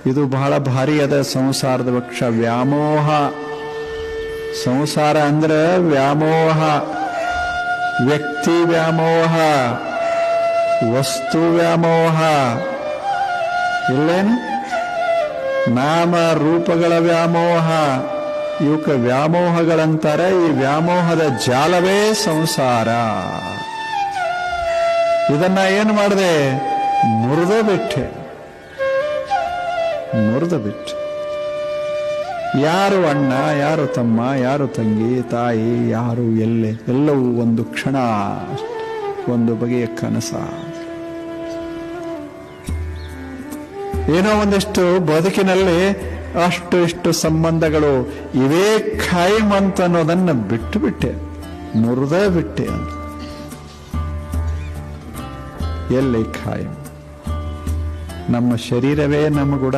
ಇದು ಬಹಳ ಭಾರಿಯಾದ ಸಂಸಾರದ ವೃಕ್ಷ. ವ್ಯಾಮೋಹ. ಸಂಸಾರ ಅಂದ್ರೆ ವ್ಯಾಮೋಹ. ವ್ಯಕ್ತಿ ವ್ಯಾಮೋಹ, ವಸ್ತು ವ್ಯಾಮೋಹ, ಇಲ್ಲೇನು ನಾಮ ರೂಪಗಳ ವ್ಯಾಮೋಹ. ಇವಕ್ಕೆ ವ್ಯಾಮೋಹಗಳಂತಾರೆ. ಈ ವ್ಯಾಮೋಹದ ಜಾಲವೇ ಸಂಸಾರ. ಇದನ್ನ ಏನು ಮಾಡಿದೆ? ಮುರಿದು ಬಿಟ್ಟೆ. ಯಾರು ಅಣ್ಣ, ಯಾರು ತಮ್ಮ, ಯಾರು ತಂಗಿ, ತಾಯಿ, ಯಾರು ಎಲ್ಲೆ, ಎಲ್ಲವೂ ಒಂದು ಕ್ಷಣ, ಒಂದು ಬಗೆಯ ಕನಸ. ಏನೋ ಒಂದಿಷ್ಟು ಬದುಕಿನಲ್ಲಿ ಅಷ್ಟು ಇಷ್ಟು ಸಂಬಂಧಗಳು ಇವೇ ಖಾಯಂ ಅಂತ ಅನ್ನೋದನ್ನ ಬಿಟ್ಟು ಬಿಟ್ಟೆ, ಮುರಿದೇ ಬಿಟ್ಟೆ. ಅಂತ ಎಲ್ಲಿ ಖಾಯಂ? ನಮ್ಮ ಶರೀರವೇ ನಮಗುಡ